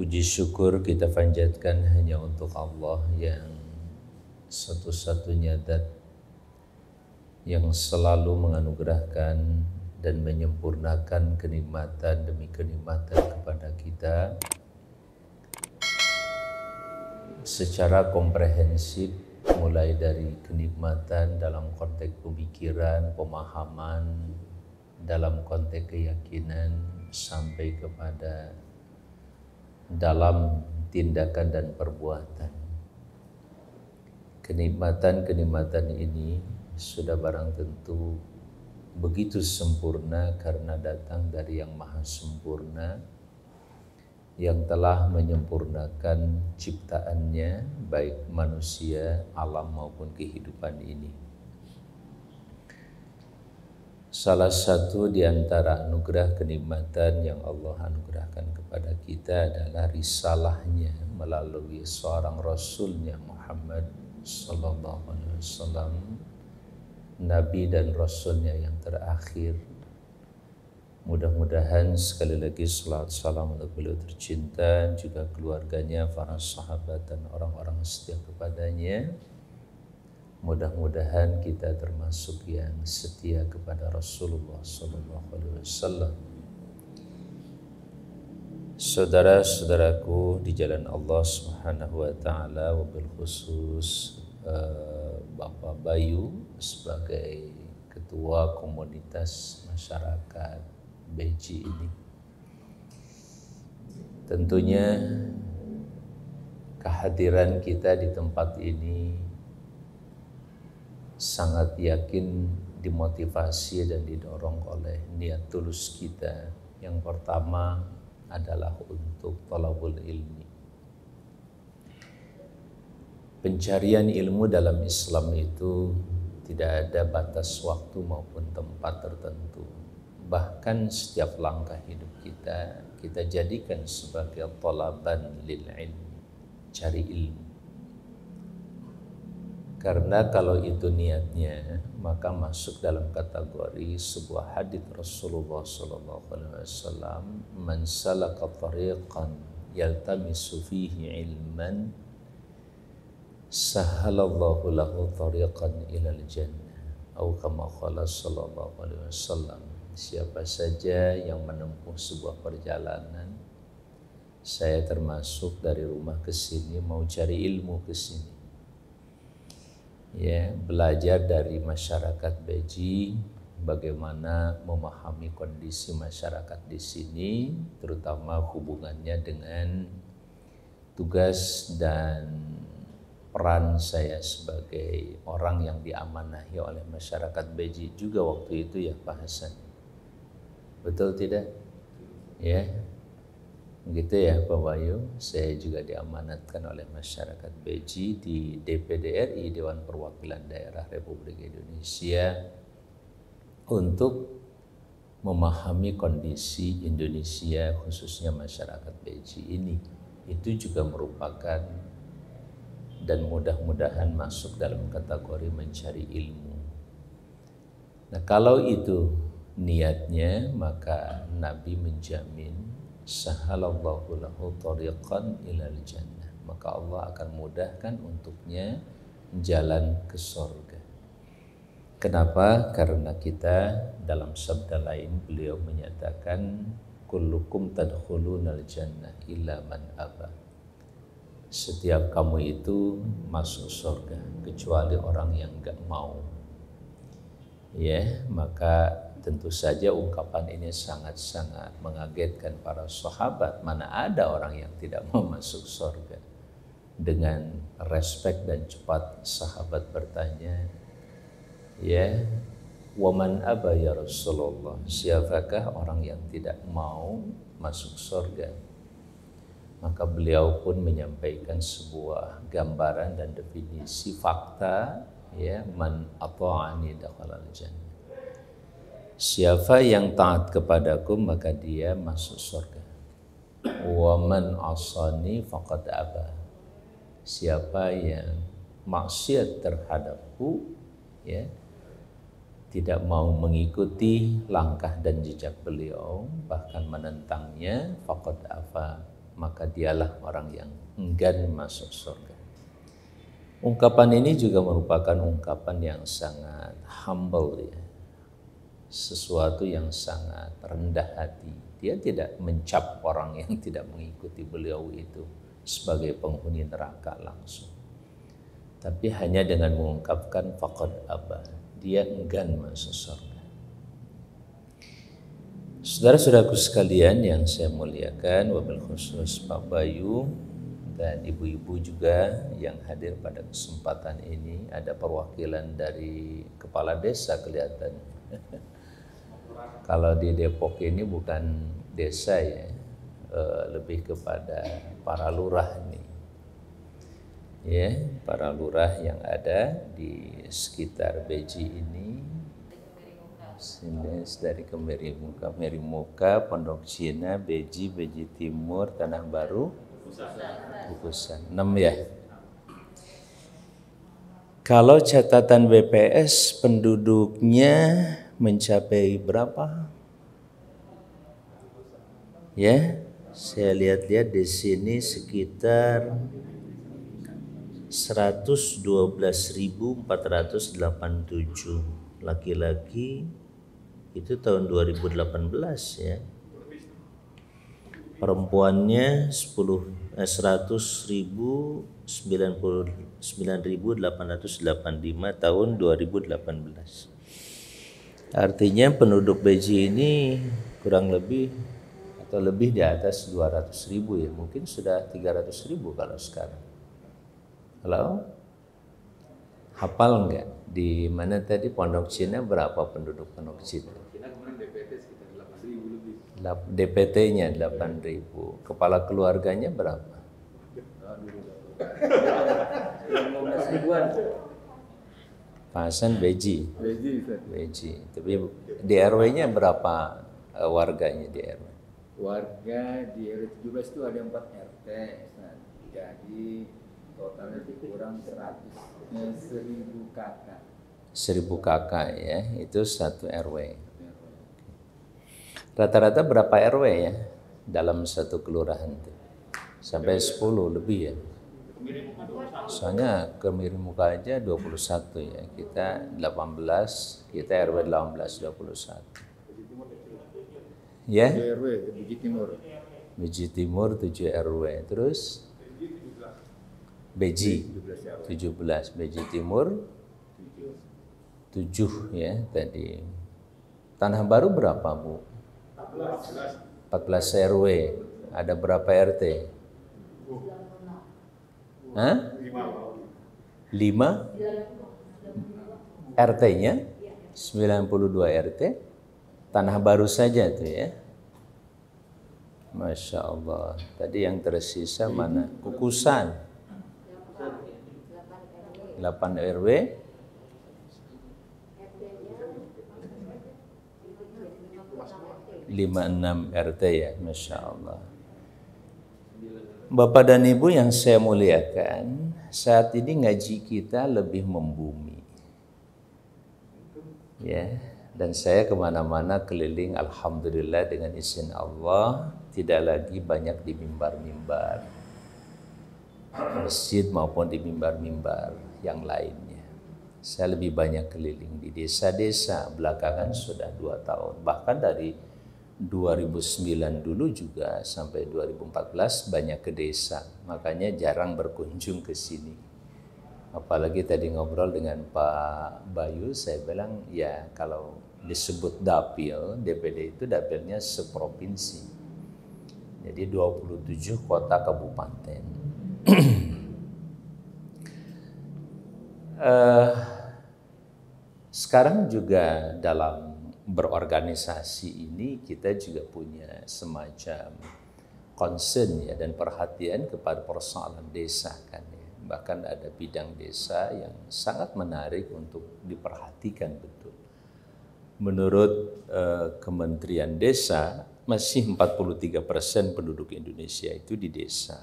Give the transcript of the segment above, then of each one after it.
Puji syukur kita panjatkan hanya untuk Allah yang satu-satunya zat yang selalu menganugerahkan dan menyempurnakan kenikmatan demi kenikmatan kepada kita secara komprehensif, mulai dari kenikmatan dalam konteks pemikiran, pemahaman, dalam konteks keyakinan, sampai kepada dalam tindakan dan perbuatan. Kenikmatan-kenikmatan ini sudah barang tentu begitu sempurna karena datang dari yang maha sempurna, yang telah menyempurnakan ciptaannya, baik manusia, alam maupun kehidupan ini. Salah satu di antara anugerah kenikmatan yang Allah anugerahkan kepada kita adalah risalahnya melalui seorang Rasulnya Muhammad sallallahu alaihi wasallam, Nabi dan Rasulnya yang terakhir. Mudah-mudahan sekali lagi salawat salam untuk beliau tercinta, juga keluarganya, para sahabat dan orang-orang setia kepadanya. Mudah-mudahan kita termasuk yang setia kepada Rasulullah sallallahu alaihi wasallam. Saudara-saudaraku di jalan Allah Subhanahu wa taala, wabil khusus Bapak Bayu sebagai ketua komunitas masyarakat Beji ini. Tentunya kehadiran kita di tempat ini sangat yakin dimotivasi dan didorong oleh niat tulus kita. Yang pertama adalah untuk thalabul ilmi. Pencarian ilmu dalam Islam itu tidak ada batas waktu maupun tempat tertentu. Bahkan setiap langkah hidup kita jadikan sebagai thalaban lil ilmi, cari ilmu. Karena kalau itu niatnya, maka masuk dalam kategori sebuah hadits Rasulullah sallallahu alaihi wasallam, man salaka tariqan yaltamisu fihi ilman sahalallahu lahu tariqan ilal jannah, atau kama qala sallallahu alaihi wasallam. Siapa saja yang menempuh sebuah perjalanan, saya termasuk dari rumah ke sini mau cari ilmu ke sini, ya, belajar dari masyarakat Beji bagaimana memahami kondisi masyarakat di sini, terutama hubungannya dengan tugas dan peran saya sebagai orang yang diamanahi oleh masyarakat Beji juga waktu itu, ya Pak Hasan. Betul tidak? Ya. Begitu ya Pak Bayu, saya juga diamanatkan oleh masyarakat Beji di DPD RI, Dewan Perwakilan Daerah Republik Indonesia, untuk memahami kondisi Indonesia, khususnya masyarakat Beji ini. Itu juga merupakan dan mudah-mudahan masuk dalam kategori mencari ilmu. Nah, kalau itu niatnya, maka Nabi menjamin sahalallahu lahu tariqan ilal jannah, maka Allah akan mudahkan untuknya jalan ke surga. Kenapa? Karena kita dalam sabda lain beliau menyatakan kullukum tadkhulunal jannah illa man aba. Setiap kamu itu masuk surga kecuali orang yang enggak mau. Ya, maka tentu saja ungkapan ini sangat-sangat mengagetkan para sahabat. Mana ada orang yang tidak mau masuk surga? Dengan respek dan cepat sahabat bertanya, ya, waman aba ya Rasulullah, siapakah orang yang tidak mau masuk surga? Maka beliau pun menyampaikan sebuah gambaran dan definisi fakta, ya, man ata'ani dakhalal jannah. Siapa yang taat kepadaku maka dia masuk surga. Wa man asani faqad aba. Siapa yang maksiat terhadapku, ya, tidak mau mengikuti langkah dan jejak beliau, bahkan menentangnya, faqad aba, maka dialah orang yang enggan masuk surga. Ungkapan ini juga merupakan ungkapan yang sangat humble ya. Sesuatu yang sangat rendah hati. Dia tidak mencap orang yang tidak mengikuti beliau itu sebagai penghuni neraka langsung. Tapi hanya dengan mengungkapkan faqad aba, dia enggan masuk surga. Saudara-saudaraku sekalian yang saya muliakan, wabil khusus Pak Bayu dan ibu-ibu juga yang hadir pada kesempatan ini, ada perwakilan dari kepala desa kelihatan. Kalau di Depok ini bukan desa ya, lebih kepada para lurah nih. Ya, para lurah yang ada di sekitar Beji ini, dari Kemerimuka, Pondok Cina, Beji, Beji Timur, Tanah Baru, Kukusan. 6 ya. Kalau catatan BPS penduduknya mencapai berapa? Ya, saya lihat-lihat di sini sekitar 112.487 laki-laki itu tahun 2018 ya. Perempuannya 100.099.885 tahun 2018. Artinya penduduk Beji ini kurang lebih atau lebih di atas 200.000 ya, mungkin sudah 300.000 kalau sekarang. Halo? Hafal enggak? Di mana tadi Pondok Cina berapa penduduk Pondok Cina? Cina kemarin DPT sekitar 8.000 lebih. DPT-nya 8.000. Kepala keluarganya berapa? 15 ribuan. Pak Hasan Beji. Beji. Tapi di RW-nya berapa warganya di RW? Warga di RW 17 itu ada 4 RT. Nah, jadi totalnya kurang 1.000 kakak. 1.000 kakak ya, itu satu RW. Rata-rata berapa RW ya dalam satu kelurahan itu? Sampai 10 lebih ya. Soalnya Kemerimuka aja 21 ya, kita 18, kita RW 18, 21. Ya? 7 RW, Beji Timur. Beji Timur 7 RW, terus Beji 17, Beji Timur 7 ya tadi. Tanah Baru berapa Bu? 14 RW. Ada berapa RT? Hah? 5 RT-nya 92 RT. Tanah Baru saja tuh ya. Masya Allah. Tadi yang tersisa mana? Kukusan 8 RW. Lima 6 RT ya, Masya Allah. Bapak dan Ibu yang saya muliakan, saat ini ngaji kita lebih membumi. Ya, dan saya kemana-mana keliling, alhamdulillah dengan izin Allah, tidak lagi banyak di mimbar-mimbar masjid maupun di mimbar-mimbar yang lainnya. Saya lebih banyak keliling di desa-desa, belakangan sudah 2 tahun. Bahkan dari 2009 dulu juga sampai 2014 banyak ke desa. Makanya jarang berkunjung ke sini. Apalagi tadi ngobrol dengan Pak Bayu, saya bilang ya kalau disebut dapil, DPD itu dapilnya seprovinsi. Jadi 27 kota kabupaten. Sekarang juga dalam berorganisasi ini kita juga punya semacam concern ya dan perhatian kepada persoalan desa kan ya. Bahkan ada bidang desa yang sangat menarik untuk diperhatikan betul. Menurut Kementerian Desa masih 43% penduduk Indonesia itu di desa.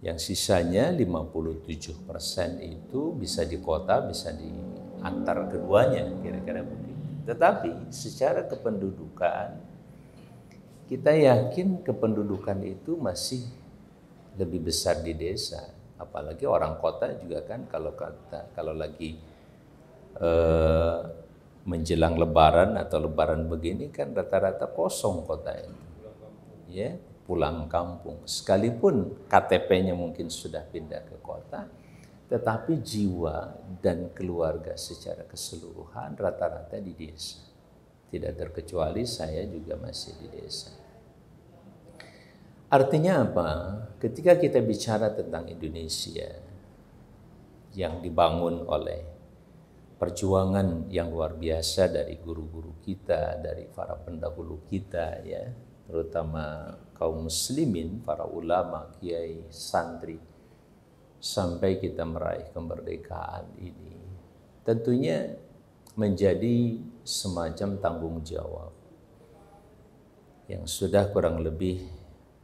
Yang sisanya 57% itu bisa di kota, bisa di antar keduanya, kira-kira begitu. Tetapi secara kependudukan kita yakin kependudukan itu masih lebih besar di desa. Apalagi orang kota juga kan kalau lagi menjelang lebaran atau lebaran begini kan rata-rata kosong kota itu. Ya, pulang kampung. Sekalipun KTP-nya mungkin sudah pindah ke kota, tetapi jiwa dan keluarga secara keseluruhan rata-rata di desa. Tidak terkecuali saya juga masih di desa. Artinya apa? Ketika kita bicara tentang Indonesia yang dibangun oleh perjuangan yang luar biasa dari guru-guru kita, dari para pendahulu kita, ya, terutama kaum muslimin, para ulama, kiai, santri, sampai kita meraih kemerdekaan ini, tentunya menjadi semacam tanggung jawab yang sudah kurang lebih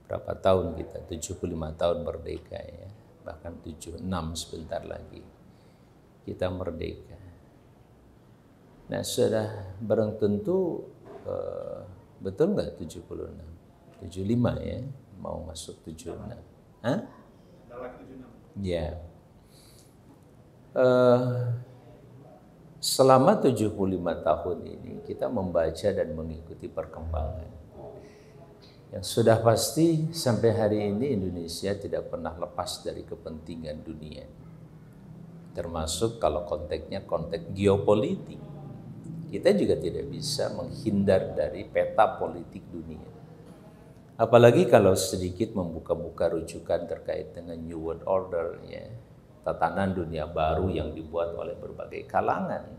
berapa tahun kita, 75 tahun merdeka, ya, bahkan 76 sebentar lagi kita merdeka. Nah, sudah barang tentu betul nggak 76? 75 ya, mau masuk 76. Hah? Ya. Selama 75 tahun ini kita membaca dan mengikuti perkembangan. Yang sudah pasti sampai hari ini Indonesia tidak pernah lepas dari kepentingan dunia. Termasuk kalau konteksnya konteks geopolitik. Kita juga tidak bisa menghindar dari peta politik dunia. Apalagi kalau sedikit membuka-buka rujukan terkait dengan New World Order, ya, tatanan dunia baru yang dibuat oleh berbagai kalangan.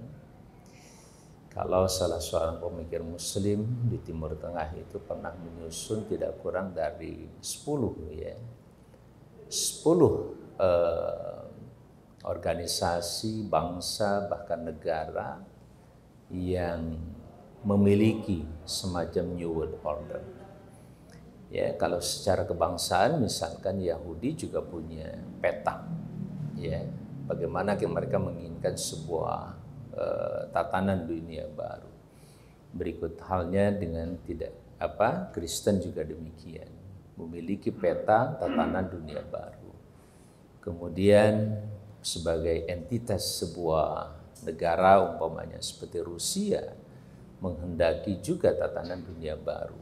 Kalau salah seorang pemikir Muslim di Timur Tengah itu pernah menyusun tidak kurang dari 10 organisasi, bangsa, bahkan negara yang memiliki semacam New World Order. Ya, kalau secara kebangsaan misalkan Yahudi juga punya peta, ya, bagaimana mereka menginginkan sebuah tatanan dunia baru. Berikut halnya dengan Kristen juga demikian, memiliki peta tatanan dunia baru. Kemudian sebagai entitas sebuah negara umpamanya seperti Rusia menghendaki juga tatanan dunia baru.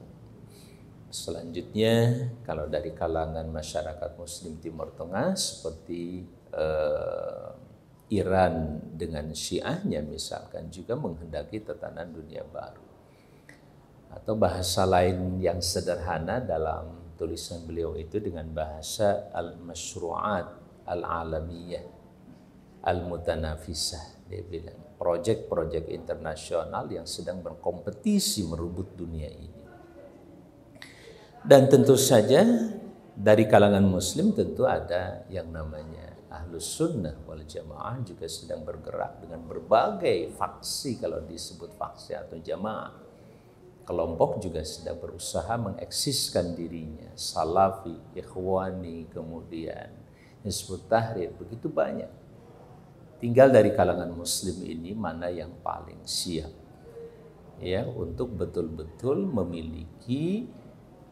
Selanjutnya kalau dari kalangan masyarakat Muslim Timur Tengah seperti Iran dengan Syiahnya misalkan juga menghendaki tatanan dunia baru. Atau bahasa lain yang sederhana dalam tulisan beliau itu dengan bahasa al-masyru'at al-alamiyah al-mutanafisah. Dia bilang proyek-proyek internasional yang sedang berkompetisi merebut dunia ini. Dan tentu saja dari kalangan Muslim tentu ada yang namanya Ahlus Sunnah wal Jamaah juga sedang bergerak dengan berbagai faksi, kalau disebut faksi atau jamaah. Kelompok juga sedang berusaha mengeksiskan dirinya, Salafi, Ikhwani, kemudian Hizbut Tahrir, begitu banyak. Tinggal dari kalangan Muslim ini mana yang paling siap, ya, untuk betul-betul memiliki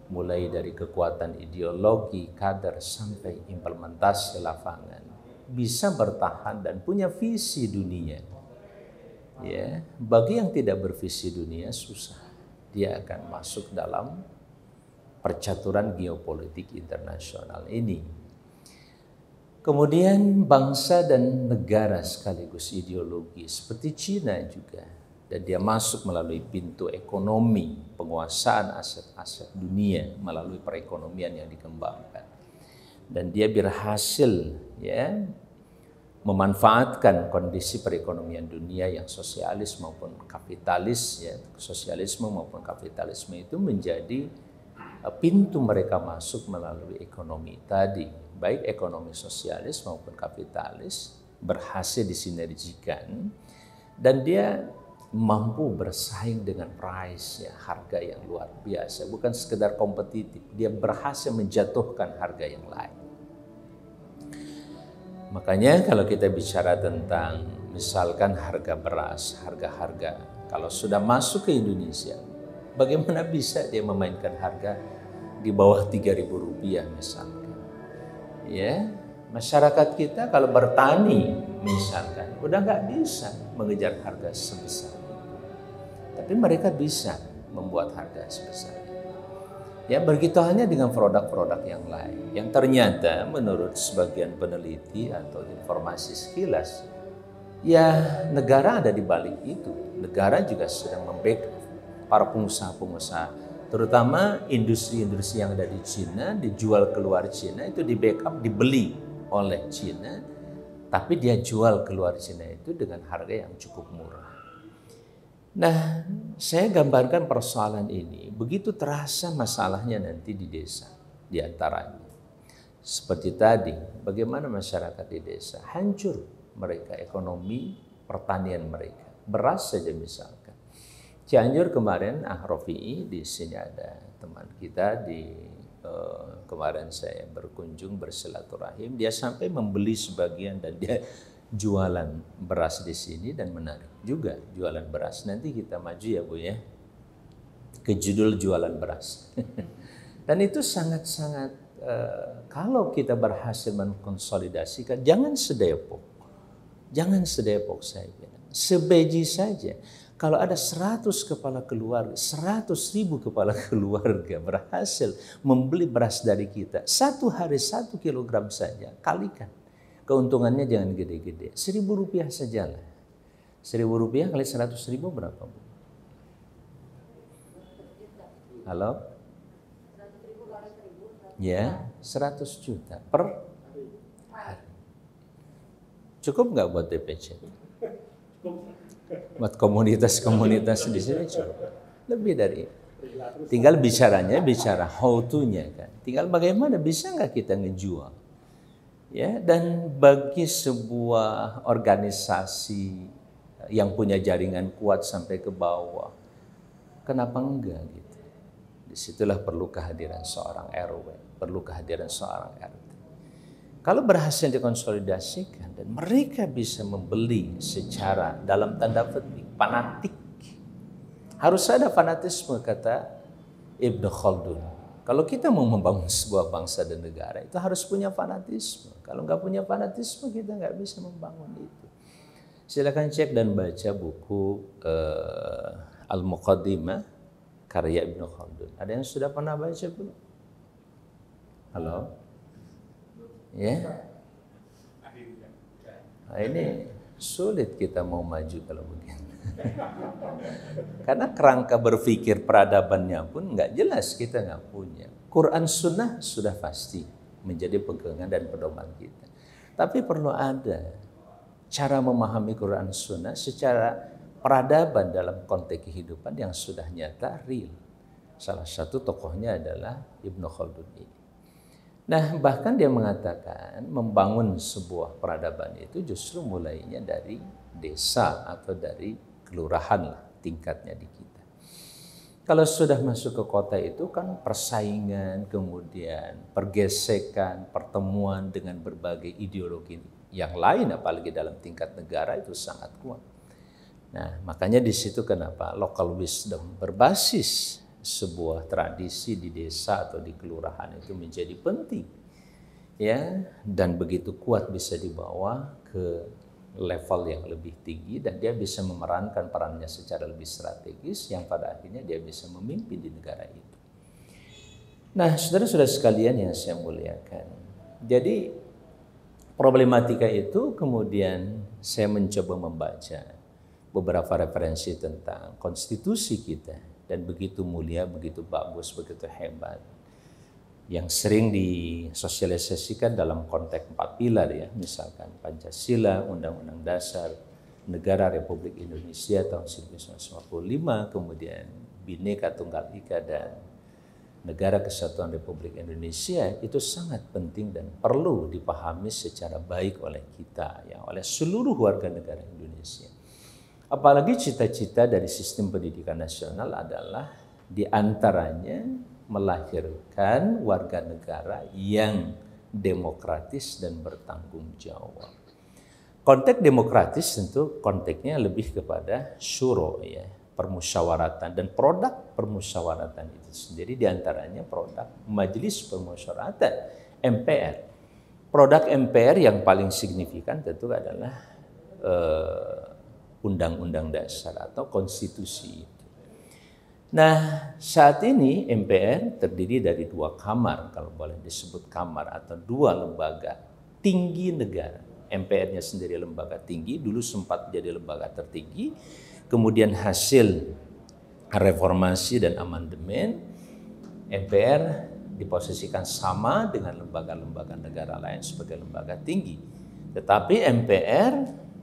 mulai dari kekuatan ideologi, kader sampai implementasi lapangan, bisa bertahan dan punya visi dunia. Ya, bagi yang tidak bervisi dunia susah, dia akan masuk dalam percaturan geopolitik internasional ini. Kemudian bangsa dan negara sekaligus ideologi seperti Cina juga. Dan dia masuk melalui pintu ekonomi, penguasaan aset-aset dunia melalui perekonomian yang dikembangkan. Dan dia berhasil, ya, memanfaatkan kondisi perekonomian dunia yang sosialis maupun kapitalis, ya, sosialisme maupun kapitalisme itu menjadi pintu mereka masuk melalui ekonomi tadi, baik ekonomi sosialis maupun kapitalis berhasil disinergikan, dan dia mampu bersaing dengan price, ya, harga yang luar biasa, bukan sekedar kompetitif, dia berhasil menjatuhkan harga yang lain. Makanya kalau kita bicara tentang misalkan harga beras, harga-harga kalau sudah masuk ke Indonesia Bagaimana bisa dia memainkan harga di bawah Rp3.000 misalkan? Ya, masyarakat kita kalau bertani misalkan udah nggak bisa mengejar harga sebesar itu. Tapi mereka bisa membuat harga sebesar itu. Ya, begitu halnya dengan produk-produk yang lain. Yang ternyata menurut sebagian peneliti atau informasi sekilas, ya negara ada di balik itu. Negara juga sedang membackup para pengusaha-pengusaha, terutama industri-industri yang ada di Cina, dijual keluar Cina, itu di backup, dibeli oleh Cina, tapi dia jual keluar Cina itu dengan harga yang cukup murah. Nah, saya gambarkan persoalan ini, begitu terasa masalahnya nanti di desa, di antaranya. Seperti tadi, bagaimana masyarakat di desa hancur mereka, ekonomi pertanian mereka, beras saja misalkan. Cianjur kemarin, Rofi'i, di sini ada teman kita kemarin saya berkunjung bersilaturahim, dia sampai membeli sebagian dan dia jualan beras di sini dan menarik juga jualan beras. Nanti kita maju ya Bu ya, ke judul jualan beras. Dan itu sangat-sangat kalau kita berhasil mengkonsolidasikan, jangan sedepok saya bilang, sebeji saja. Kalau ada 100 kepala keluarga, 100.000 kepala keluarga berhasil membeli beras dari kita, satu hari 1 kilogram saja, kalikan. Keuntungannya jangan gede-gede, Rp1.000 saja lah. Rp1.000 kali 100.000 berapa Bu? Halo? Ya, 100 juta per hari. Cukup nggak buat DPC? Buat komunitas-komunitas di sini cukup. Lebih dari itu. Tinggal bicara how to-nya kan. Tinggal bagaimana bisa nggak kita ngejual. Ya, dan bagi sebuah organisasi yang punya jaringan kuat sampai ke bawah, kenapa enggak gitu? Disitulah perlu kehadiran seorang RW, perlu kehadiran seorang RT. Kalau berhasil dikonsolidasikan dan mereka bisa membeli secara dalam tanda petik fanatik, harus ada fanatisme kata Ibnu Khaldun. Kalau kita mau membangun sebuah bangsa dan negara itu harus punya fanatisme. Kalau nggak punya fanatisme kita nggak bisa membangun itu. Silakan cek dan baca buku Al-Muqaddimah karya Ibnu Khaldun. Ada yang sudah pernah baca belum? Halo? Ya, nah, ini sulit kita mau maju kalau begini. Karena kerangka berpikir peradabannya pun nggak jelas, kita nggak punya. Quran Sunnah sudah pasti menjadi pegangan dan pedoman kita. Tapi perlu ada cara memahami Quran Sunnah secara peradaban dalam konteks kehidupan yang sudah nyata, real. Salah satu tokohnya adalah Ibnu Khaldun ini. Nah, bahkan dia mengatakan membangun sebuah peradaban itu justru mulainya dari desa atau dari kelurahan lah tingkatnya di kita. Kalau sudah masuk ke kota itu kan persaingan, kemudian pergesekan, pertemuan dengan berbagai ideologi yang lain, apalagi dalam tingkat negara itu sangat kuat. Nah, makanya di situ kenapa local wisdom berbasis sebuah tradisi di desa atau di kelurahan itu menjadi penting, ya, dan begitu kuat bisa dibawa ke level yang lebih tinggi dan dia bisa memerankan perannya secara lebih strategis yang pada akhirnya dia bisa memimpin di negara itu. Nah, saudara-saudara sekalian yang saya muliakan, jadi problematika itu kemudian saya mencoba membaca beberapa referensi tentang konstitusi kita. Dan begitu mulia, begitu bagus, begitu hebat. Yang sering disosialisasikan dalam konteks 4 pilar ya. Misalkan Pancasila, Undang-Undang Dasar Negara Republik Indonesia tahun 1945, kemudian Bhinneka Tunggal Ika dan Negara Kesatuan Republik Indonesia, itu sangat penting dan perlu dipahami secara baik oleh kita, ya, oleh seluruh warga negara Indonesia. Apalagi cita-cita dari sistem pendidikan nasional adalah diantaranya melahirkan warga negara yang demokratis dan bertanggung jawab. Konteks demokratis tentu konteksnya lebih kepada syuro ya, permusyawaratan dan produk permusyawaratan itu sendiri diantaranya produk Majelis Permusyawaratan MPR. Produk MPR yang paling signifikan tentu adalah Undang-Undang Dasar atau konstitusi. Nah, saat ini MPR terdiri dari 2 kamar, kalau boleh disebut kamar, atau 2 lembaga tinggi negara. MPR-nya sendiri lembaga tinggi, dulu sempat jadi lembaga tertinggi, kemudian hasil reformasi dan amandemen, MPR diposisikan sama dengan lembaga-lembaga negara lain sebagai lembaga tinggi. Tetapi MPR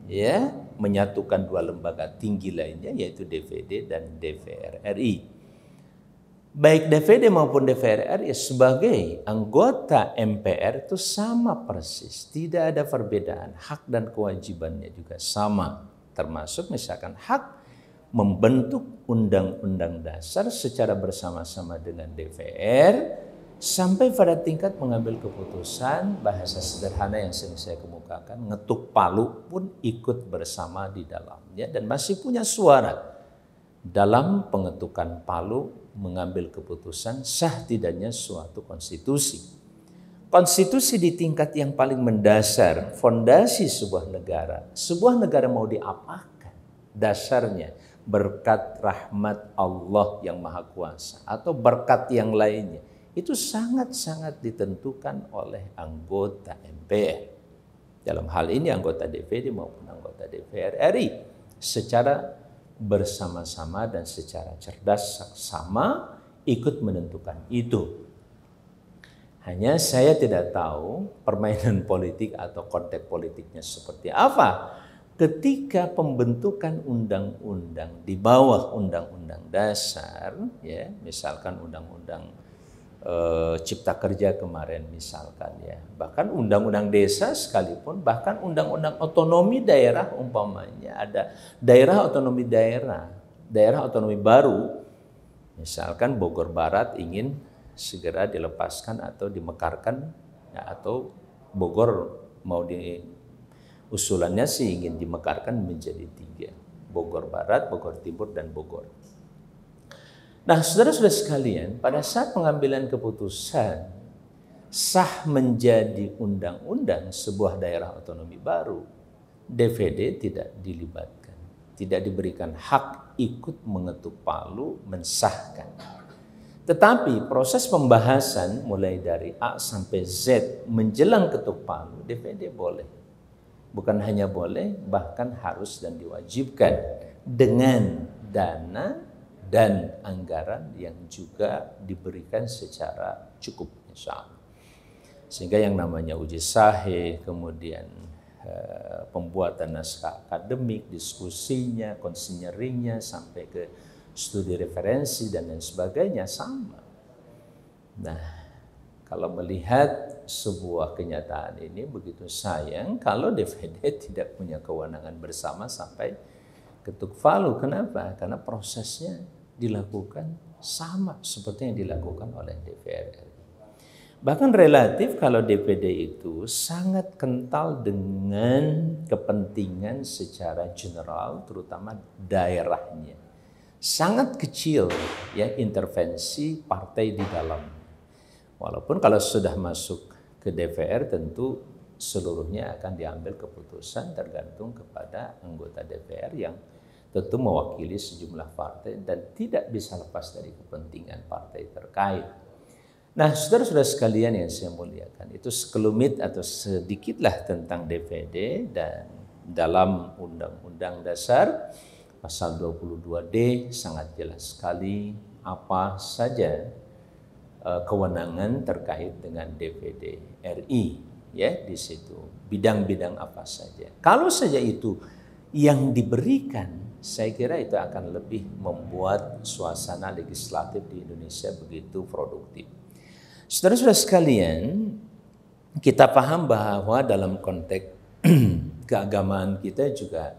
ya menyatukan 2 lembaga tinggi lainnya, yaitu DPD dan DPR RI. Baik DPD maupun DPR RI sebagai anggota MPR itu sama persis, tidak ada perbedaan, hak dan kewajibannya juga sama, termasuk misalkan hak membentuk undang-undang dasar secara bersama-sama dengan DPR, sampai pada tingkat mengambil keputusan. Bahasa sederhana yang sering saya kemukakan, ngetuk palu pun ikut bersama di dalamnya dan masih punya suara dalam pengetukan palu, mengambil keputusan sah tidaknya suatu konstitusi. Konstitusi di tingkat yang paling mendasar, fondasi sebuah negara. Sebuah negara mau diapakan? Dasarnya berkat rahmat Allah yang Maha Kuasa atau berkat yang lainnya, itu sangat-sangat ditentukan oleh anggota MPR. Dalam hal ini anggota DPD maupun anggota DPR RI secara bersama-sama dan secara cerdas sama ikut menentukan itu. Hanya saya tidak tahu permainan politik atau konteks politiknya seperti apa ketika pembentukan undang-undang di bawah undang-undang dasar, ya, misalkan undang-undang Cipta Kerja kemarin misalkan, ya, bahkan undang-undang desa sekalipun, bahkan undang-undang otonomi daerah umpamanya ada daerah otonomi baru, misalkan Bogor Barat ingin segera dilepaskan atau dimekarkan, ya, atau Bogor mau usulannya sih ingin dimekarkan menjadi 3, Bogor Barat, Bogor Timur, dan Bogor. Nah, saudara-saudara sekalian, pada saat pengambilan keputusan sah menjadi undang-undang sebuah daerah otonomi baru, DPD tidak dilibatkan, tidak diberikan hak ikut mengetuk palu mensahkan. Tetapi proses pembahasan mulai dari A sampai Z menjelang ketuk palu, DPD boleh. Bukan hanya boleh, bahkan harus dan diwajibkan dengan dana dan anggaran yang juga diberikan secara cukup, insya Allah. Sehingga yang namanya uji sahih, kemudian pembuatan naskah akademik, diskusinya, konsinyeringnya, sampai ke studi referensi dan lain sebagainya sama. Nah, kalau melihat sebuah kenyataan ini begitu sayang kalau DPD tidak punya kewenangan bersama sampai ketuk palu. Kenapa? Karena prosesnya dilakukan sama seperti yang dilakukan oleh DPR RI. Bahkan relatif kalau DPD itu sangat kental dengan kepentingan secara general, terutama daerahnya. Sangat kecil ya intervensi partai di dalamnya. Walaupun kalau sudah masuk ke DPR tentu seluruhnya akan diambil keputusan tergantung kepada anggota DPR yang tentu mewakili sejumlah partai dan tidak bisa lepas dari kepentingan partai terkait. Nah, saudara-saudara sekalian yang saya muliakan, itu sekelumit atau sedikitlah tentang DPD, dan dalam Undang-Undang Dasar pasal 22D sangat jelas sekali apa saja kewenangan terkait dengan DPD RI, ya, di situ bidang-bidang apa saja. Kalau saja itu yang diberikan, saya kira itu akan lebih membuat suasana legislatif di Indonesia begitu produktif. Saudara-saudara sekalian, kita paham bahwa dalam konteks keagamaan kita juga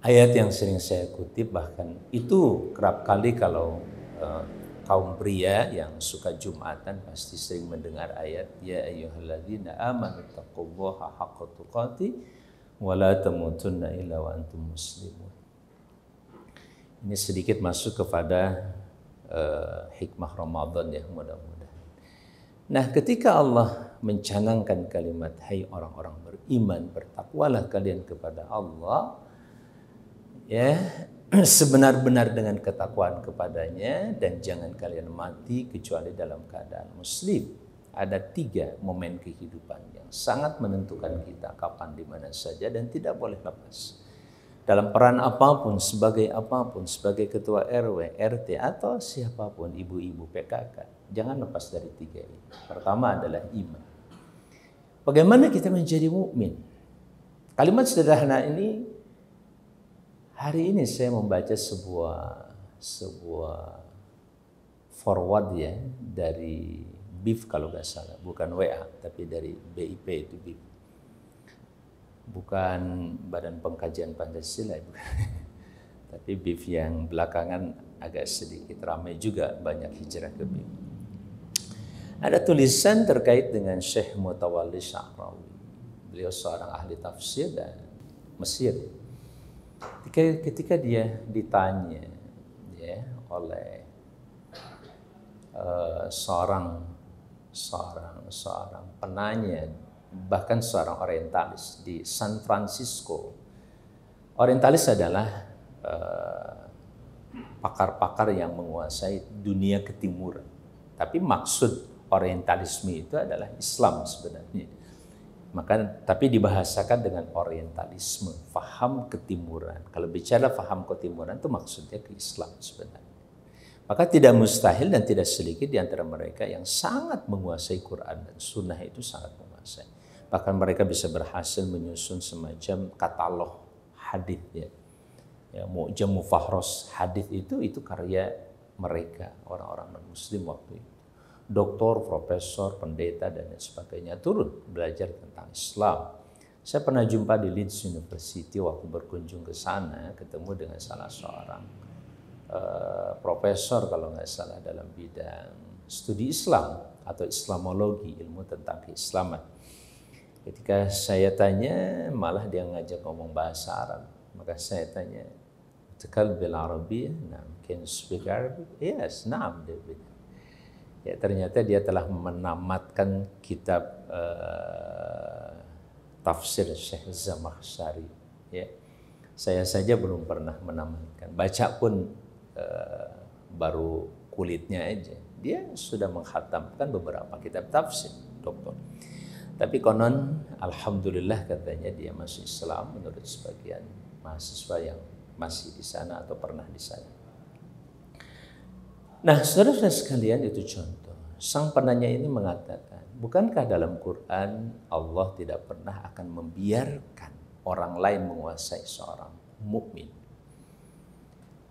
ayat yang sering saya kutip, bahkan itu kerap kali kalau kaum pria yang suka Jumatan pasti sering mendengar ayat ya ayyuhalladzina amanu taqullaha haqqa tuqatih wa la tamutunna illa wa antum muslimun. Ini sedikit masuk kepada hikmah Ramadan ya, mudah-mudahan. Nah, ketika Allah mencanangkan kalimat, hai orang-orang beriman, bertakwalah kalian kepada Allah, ya, sebenar-benar dengan ketakwaan kepadanya, dan jangan kalian mati kecuali dalam keadaan muslim. Ada 3 momen kehidupan yang sangat menentukan kita kapan, di mana saja, dan tidak boleh lepas. Dalam peran apapun, sebagai ketua RW, RT, atau siapapun, ibu-ibu PKK, jangan lepas dari 3 ini. Pertama adalah iman. Bagaimana kita menjadi mukmin? Kalimat sederhana ini, hari ini saya membaca sebuah forward ya, dari BIF kalau nggak salah, bukan WA, tapi dari BIP itu BIF. Bukan Badan Pengkajian Pancasila, bukan. Tapi BIF yang belakangan agak sedikit ramai juga, banyak hijrah ke BIF. Ada tulisan terkait dengan Syekh Mutawalli Sya'rawi. Beliau seorang ahli tafsir dan Mesir. Ketika dia ditanya ya, oleh seorang penanya, bahkan seorang orientalis di San Francisco. Orientalis adalah pakar-pakar yang menguasai dunia ketimuran. Tapi maksud orientalisme itu adalah Islam sebenarnya. Tapi dibahasakan dengan orientalisme, faham ketimuran. Kalau bicara faham ketimuran itu maksudnya ke Islam sebenarnya. Maka tidak mustahil dan tidak sedikit di antara mereka yang sangat menguasai Quran dan Sunnah, itu sangat menguasai. Bahkan mereka bisa berhasil menyusun semacam katalog hadis ya. Mu'jam Mufahros hadis itu karya mereka, orang-orang non-muslim waktu itu. Doktor, profesor, pendeta dan sebagainya turun belajar tentang Islam. Saya pernah jumpa di Leeds University waktu berkunjung ke sana, ketemu dengan salah seorang profesor kalau nggak salah dalam bidang studi Islam atau Islamologi, ilmu tentang keislaman. Ketika saya tanya, malah dia ngajak ngomong bahasa Arab. Maka saya tanya, "Takal bil Arabiyyah?" "Naam." "Can you speak Arabic?" "Yes." "Naam." Ya, ternyata dia telah menamatkan kitab tafsir Syekh Zamakhsyari. Ya, saya saja belum pernah menamatkan. Baca pun baru kulitnya aja. Dia sudah menghatamkan beberapa kitab tafsir, doktor. Tapi konon, alhamdulillah katanya dia masih Islam menurut sebagian mahasiswa yang masih di sana atau pernah di sana. Nah, saudara-saudara sekalian, itu contoh. Sang penanya ini mengatakan, bukankah dalam Quran Allah tidak pernah akan membiarkan orang lain menguasai seorang mukmin?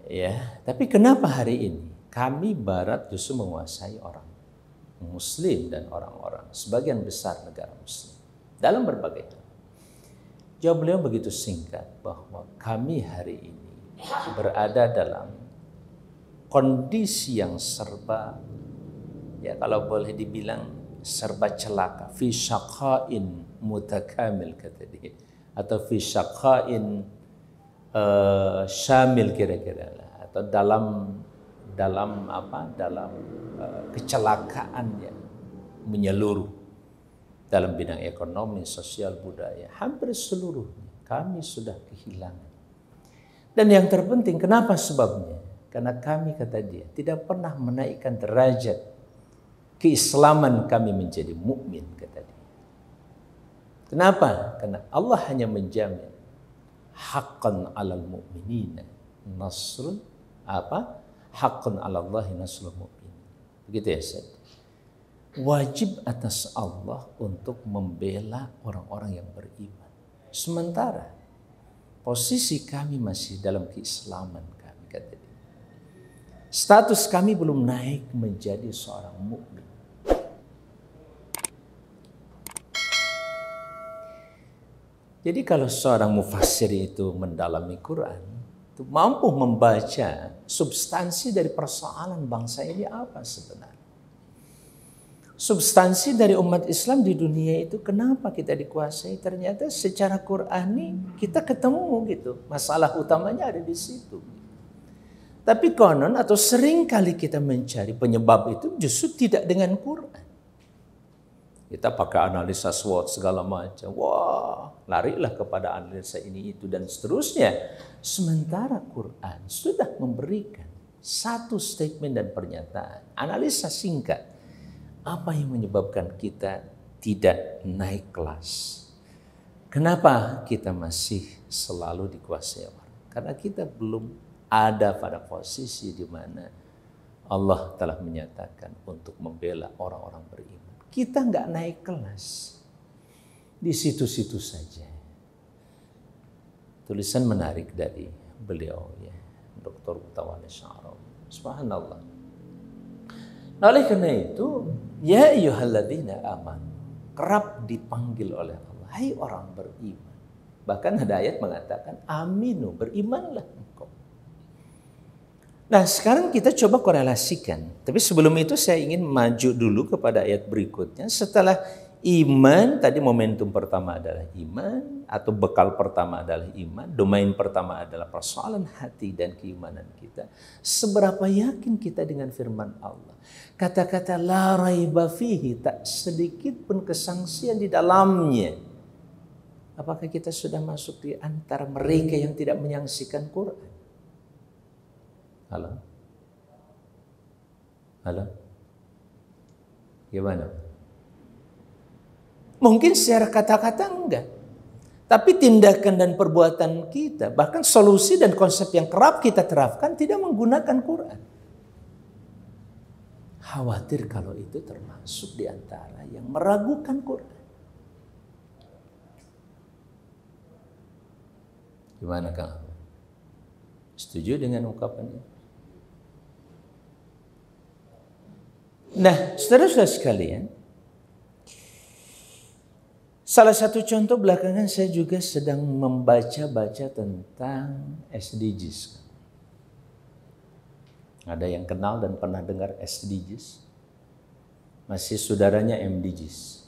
Ya, tapi kenapa hari ini kami Barat justru menguasai orang Muslim dan orang-orang sebagian besar negara Muslim dalam berbagai hal? Jawab beliau begitu singkat, bahwa kami hari ini berada dalam kondisi yang serba, ya kalau boleh dibilang serba celaka, fi syaqain mutakamil kata dia, atau fi syaqain syamil kira-kira lah, atau dalam kecelakaan yang menyeluruh dalam bidang ekonomi, sosial, budaya, hampir seluruhnya kami sudah kehilangan. Dan yang terpenting, kenapa sebabnya? Karena kami, kata dia, tidak pernah menaikkan derajat keislaman kami menjadi mukmin, kata dia. Kenapa? Karena Allah hanya menjamin haqqan 'alal mu'minina nasrun haqqan 'alallahi nasrul mu'min. Begitu ya, Syed. Wajib atas Allah untuk membela orang-orang yang beriman. Sementara posisi kami masih dalam keislaman kami, kata dia. Status kami belum naik menjadi seorang mukmin. Jadi kalau seorang mufassir itu mendalami Quran, itu mampu membaca substansi dari persoalan bangsa ini apa sebenarnya. Substansi dari umat Islam di dunia itu kenapa kita dikuasai? Ternyata secara Qurani kita ketemu gitu. Masalah utamanya ada di situ. Tapi konon atau sering kali kita mencari penyebab itu justru tidak dengan Quran. Kita pakai analisa SWOT segala macam. Wah, larilah kepada analisa ini itu dan seterusnya. Sementara Quran sudah memberikan satu statement dan pernyataan, analisa singkat. Apa yang menyebabkan kita tidak naik kelas? Kenapa kita masih selalu dikuasai orang? Karena kita belum ada pada posisi di mana Allah telah menyatakan untuk membela orang-orang beriman. Kita nggak naik kelas. Di situ-situ saja. Tulisan menarik dari beliau ya, Dr. Mutawalli Sya'rawi. Subhanallah. Nah, oleh karena itu, ya ayyuhalladzina amanu, kerap dipanggil oleh Allah, hai orang beriman. Bahkan ada ayat mengatakan, aminu, berimanlah engkau. Nah, sekarang kita coba korelasikan. Tapi sebelum itu saya ingin maju dulu kepada ayat berikutnya. Setelah iman, tadi momentum pertama adalah iman, atau bekal pertama adalah iman, domain pertama adalah persoalan hati dan keimanan kita. Seberapa yakin kita dengan firman Allah? Kata-kata la raiba fihi, tak sedikit pun kesangsian di dalamnya. Apakah kita sudah masuk di antara mereka yang tidak menyangsikan Quran? Halo? Halo? Gimana? Mungkin secara kata-kata enggak. Tapi tindakan dan perbuatan kita, bahkan solusi dan konsep yang kerap kita terapkan tidak menggunakan Quran. Khawatir kalau itu termasuk di antara yang meragukan Quran. Gimana Kang? Setuju dengan ungkapannya? Nah, saudara-saudara sekalian, salah satu contoh belakangan saya juga sedang membaca-baca tentang SDGs. Ada yang kenal dan pernah dengar SDGs? Masih saudaranya MDGs.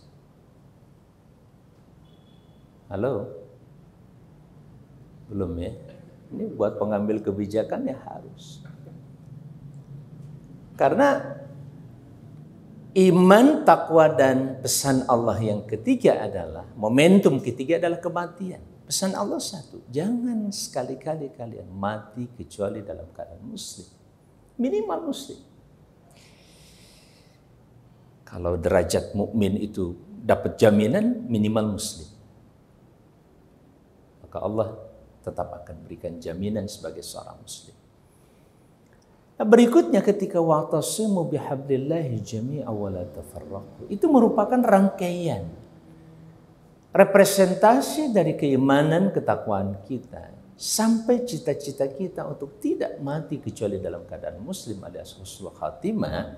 Halo? Belum ya? Ini buat pengambil kebijakan ya harus. Karena iman, takwa, dan pesan Allah yang ketiga adalah, momentum ketiga adalah kematian. Pesan Allah satu, jangan sekali-kali kalian mati kecuali dalam keadaan muslim. Minimal muslim. Kalau derajat mukmin itu dapat jaminan minimal muslim, maka Allah tetap akan berikan jaminan sebagai seorang muslim. Nah, berikutnya ketika wa'tasimu bihablillahi jami'a wa la tafarraqu, itu merupakan rangkaian representasi dari keimanan ketakwaan kita sampai cita-cita kita untuk tidak mati kecuali dalam keadaan muslim alias husnul khatimah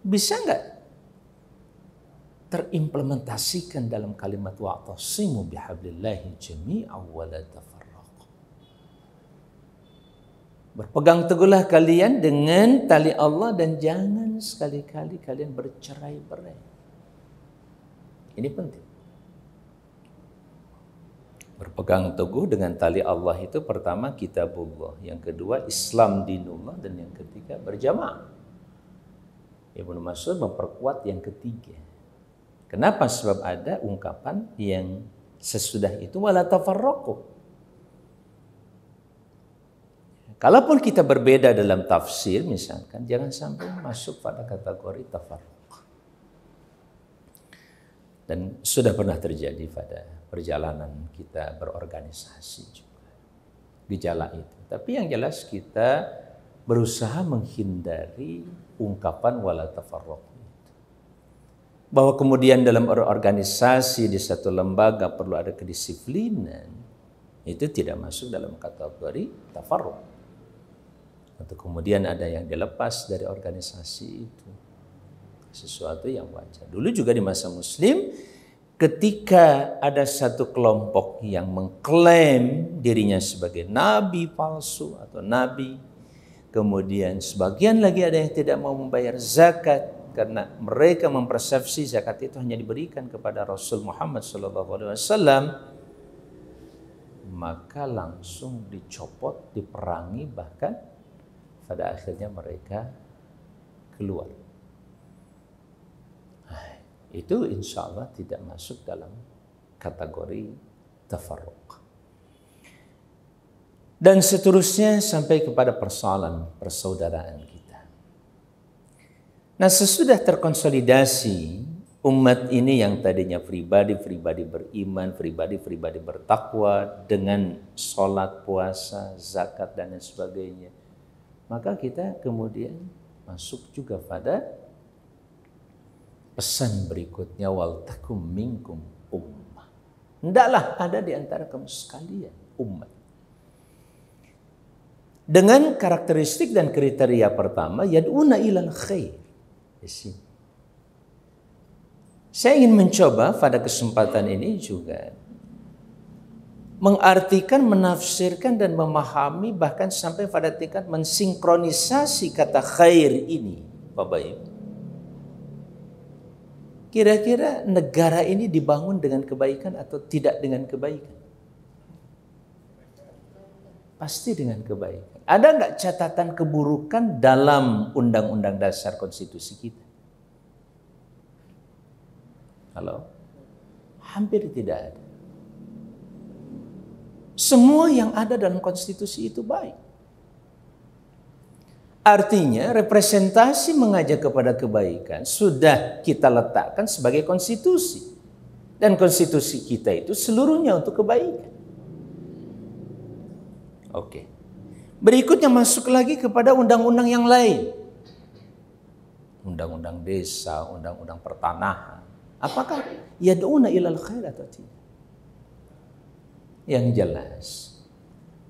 bisa enggak terimplementasikan dalam kalimat wa'tasimu bihablillahi jami'a wa la tafarraqu. Berpegang teguhlah kalian dengan tali Allah dan jangan sekali-kali kalian bercerai-berai. Ini penting. Berpegang teguh dengan tali Allah itu pertama kitabullah, yang kedua Islam dinullah, dan yang ketiga berjamaah. Ibnu Mas'ud memperkuat yang ketiga. Kenapa? Sebab ada ungkapan yang sesudah itu wala tafarraqu. Kalaupun kita berbeda dalam tafsir misalkan, jangan sampai masuk pada kategori tafarruq. Dan sudah pernah terjadi pada perjalanan kita berorganisasi juga gejala itu. Tapi yang jelas kita berusaha menghindari ungkapan wala tafarruq itu. Bahwa kemudian dalam organisasi di satu lembaga perlu ada kedisiplinan, itu tidak masuk dalam kategori tafarruq. Atau kemudian ada yang dilepas dari organisasi itu. Sesuatu yang wajar. Dulu juga di masa Muslim, ketika ada satu kelompok yang mengklaim dirinya sebagai nabi palsu atau nabi, kemudian sebagian lagi ada yang tidak mau membayar zakat karena mereka mempersepsi zakat itu hanya diberikan kepada Rasul Muhammad SAW, maka langsung dicopot, diperangi, bahkan pada akhirnya mereka keluar. Itu insya Allah tidak masuk dalam kategori tafarruq. Dan seterusnya sampai kepada persoalan persaudaraan kita. Nah, sesudah terkonsolidasi umat ini yang tadinya pribadi beriman, pribadi bertakwa dengan sholat, puasa, zakat dan lain sebagainya, maka kita kemudian masuk juga pada pesan berikutnya, wal takum minkum ummah. Hendaklah ada di antara kamu sekalian umat. Dengan karakteristik dan kriteria pertama, yad'una ilal khair. Saya ingin mencoba pada kesempatan ini juga mengartikan, menafsirkan dan memahami bahkan sampai pada tingkat mensinkronisasi kata khair ini, Bapak Ibu. Kira-kira negara ini dibangun dengan kebaikan atau tidak dengan kebaikan? Pasti dengan kebaikan. Ada nggak catatan keburukan dalam Undang-Undang Dasar Konstitusi kita? Halo? Hampir tidak ada. Semua yang ada dalam konstitusi itu baik. Artinya representasi mengajak kepada kebaikan sudah kita letakkan sebagai konstitusi. Dan konstitusi kita itu seluruhnya untuk kebaikan. Oke. Berikutnya masuk lagi kepada undang-undang yang lain. Undang-undang desa, undang-undang pertanahan. Apakah yad'una ilal khair atau tidak? Yang jelas,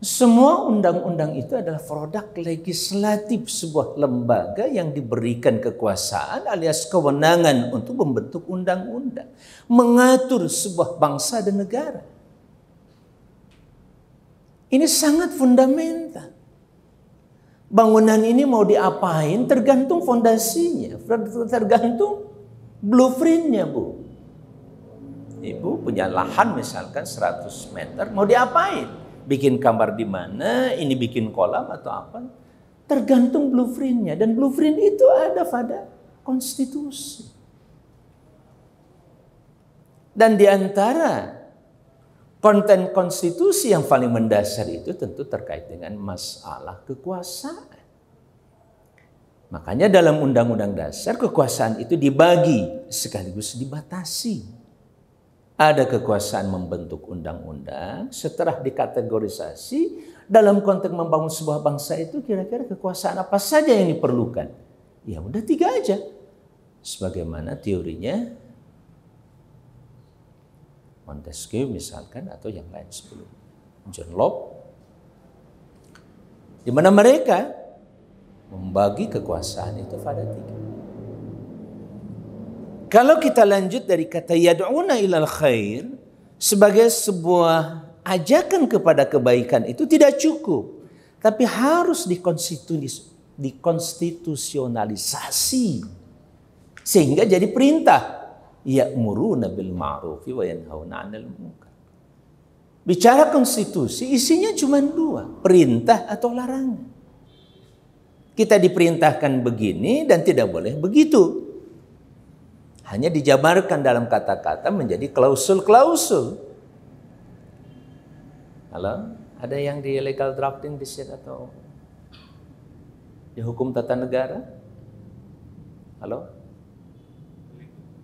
semua undang-undang itu adalah produk legislatif sebuah lembaga yang diberikan kekuasaan alias kewenangan untuk membentuk undang-undang, mengatur sebuah bangsa dan negara. Ini sangat fundamental. Bangunan ini mau diapain tergantung fondasinya, tergantung blueprintnya, Bu. Ibu punya lahan misalkan 100 meter, mau diapain? Bikin kamar di mana? Ini bikin kolam atau apa? Tergantung blueprintnya. Dan blueprint itu ada pada konstitusi. Dan di antara konten konstitusi yang paling mendasar itu tentu terkait dengan masalah kekuasaan. Makanya dalam Undang-Undang Dasar kekuasaan itu dibagi sekaligus dibatasi. Ada kekuasaan membentuk undang-undang, setelah dikategorisasi dalam konteks membangun sebuah bangsa itu kira-kira kekuasaan apa saja yang diperlukan. Ya udah 3 aja. Sebagaimana teorinya Montesquieu misalkan atau yang lain sebelumnya. John Locke. Di mana mereka membagi kekuasaan itu pada 3. Kalau kita lanjut dari kata yad'una ilal khair sebagai sebuah ajakan kepada kebaikan itu tidak cukup, tapi harus dikonstitusionalisasi sehingga jadi perintah. Ya'muruna bil ma'rufi wa yanhauna 'anil munkar. Bicara konstitusi isinya cuma 2, perintah atau larangan. Kita diperintahkan begini dan tidak boleh begitu. Hanya dijabarkan dalam kata-kata menjadi klausul-klausul. Halo? Ada yang di legal drafting di sini atau di hukum tata negara? Halo?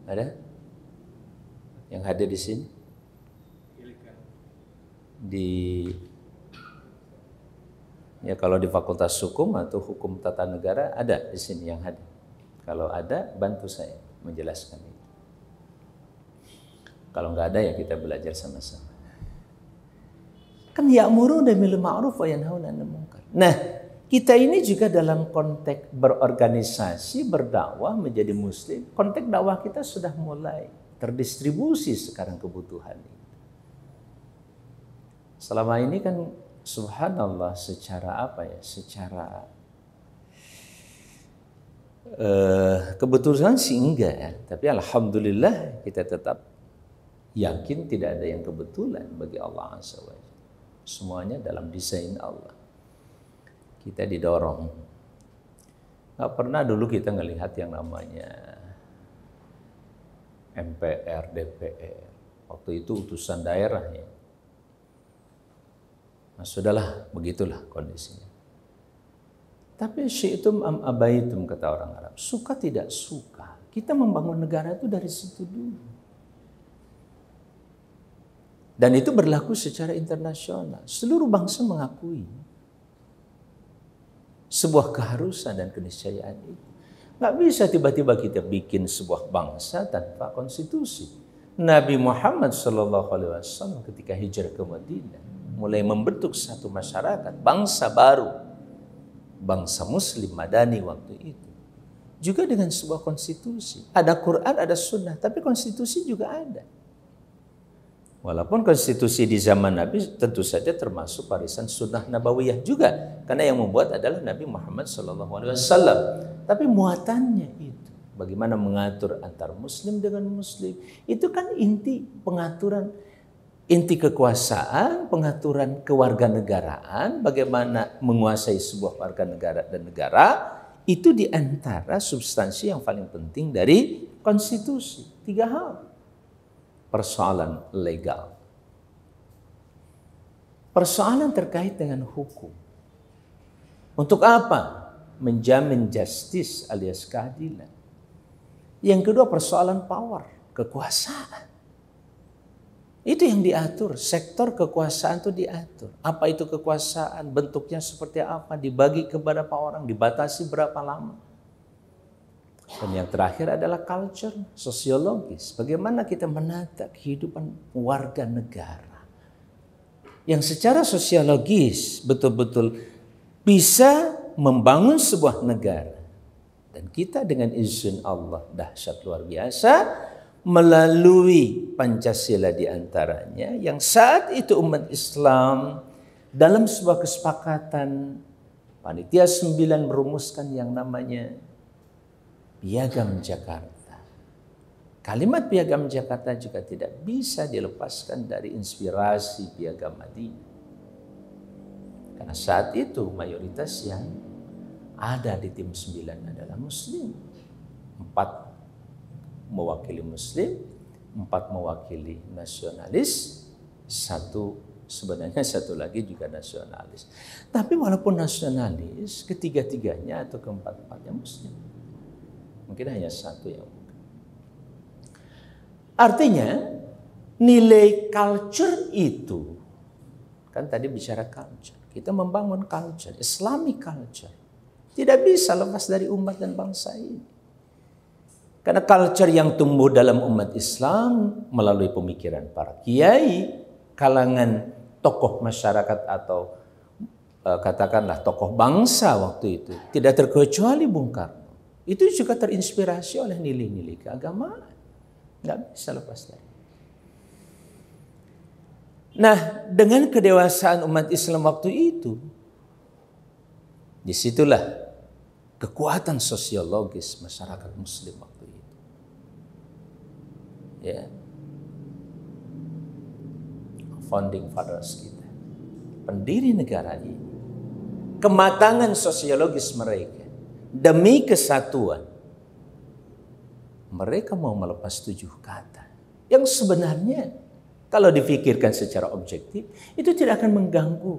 Ada? Yang hadir di sini? Ya kalau di Fakultas Hukum atau Hukum Tata Negara ada di sini yang hadir. Kalau ada, bantu saya menjelaskan itu. Kalau nggak ada ya kita belajar sama-sama. Kan ya'muruna bil ma'ruf wa yanhauna 'anil munkar. Nah, kita ini juga dalam konteks berorganisasi, berdakwah menjadi muslim, konteks dakwah kita sudah mulai terdistribusi sekarang kebutuhan ini. Selama ini kan subhanallah secara apa ya? Secara kebetulan sih enggak ya, tapi alhamdulillah kita tetap yakin tidak ada yang kebetulan bagi Allah Azza wa Jalla. Semuanya dalam desain Allah. Kita didorong Nggak pernah dulu kita ngelihat yang namanya MPR, DPR. Waktu itu utusan daerahnya. Nah, sudahlah, begitulah kondisinya. Tapi syi'tum am abaitum, kata orang Arab. Suka tidak suka. Kita membangun negara itu dari situ dulu. Dan itu berlaku secara internasional. Seluruh bangsa mengakui sebuah keharusan dan keniscayaan itu. Nggak bisa tiba-tiba kita bikin sebuah bangsa tanpa konstitusi. Nabi Muhammad SAW ketika hijrah ke Madinah mulai membentuk satu masyarakat, bangsa baru, bangsa Muslim Madani waktu itu. Juga dengan sebuah konstitusi. Ada Quran, ada Sunnah, tapi konstitusi juga ada. Walaupun konstitusi di zaman Nabi tentu saja termasuk warisan Sunnah Nabawiyah juga, karena yang membuat adalah Nabi Muhammad SAW. Tapi muatannya itu, bagaimana mengatur antar Muslim dengan Muslim, itu kan inti pengaturan, inti kekuasaan, pengaturan kewarganegaraan, bagaimana menguasai sebuah warga negara dan negara. Itu di antara substansi yang paling penting dari konstitusi. 3 hal. Persoalan legal. Persoalan terkait dengan hukum. Untuk apa? Menjamin justice alias keadilan. Yang kedua persoalan power, kekuasaan. Itu yang diatur, sektor kekuasaan itu diatur. Apa itu kekuasaan, bentuknya seperti apa, dibagi kepada berapa orang, dibatasi berapa lama. Dan yang terakhir adalah culture, sosiologis. Bagaimana kita menata kehidupan warga negara. Yang secara sosiologis betul-betul bisa membangun sebuah negara. Dan kita dengan izin Allah dahsyat luar biasa, melalui Pancasila diantaranya, yang saat itu umat Islam dalam sebuah kesepakatan Panitia 9 merumuskan yang namanya Piagam Jakarta. Kalimat Piagam Jakarta juga tidak bisa dilepaskan dari inspirasi Piagam Madinah. Karena saat itu mayoritas yang ada di tim 9 adalah Muslim. 4 mewakili Muslim, 4 mewakili nasionalis, sebenarnya satu lagi juga nasionalis. Tapi walaupun nasionalis, ketiga-tiganya atau keempat-empatnya Muslim. Mungkin hanya satu yang bukan. Artinya nilai culture itu, kan tadi bicara culture, kita membangun culture, Islamic culture. Tidak bisa lepas dari umat dan bangsa ini. Karena culture yang tumbuh dalam umat Islam melalui pemikiran para kiai, kalangan tokoh masyarakat atau katakanlah tokoh bangsa waktu itu, tidak terkecuali Bung Karno. Itu juga terinspirasi oleh nilai-nilai keagamaan. Nggak bisa lepas dari. Nah, dengan kedewasaan umat Islam waktu itu, disitulah kekuatan sosiologis masyarakat Muslim waktu itu. Ya, founding fathers kita, pendiri negara ini, kematangan sosiologis mereka demi kesatuan, mereka mau melepas 7 kata yang sebenarnya kalau difikirkan secara objektif itu tidak akan mengganggu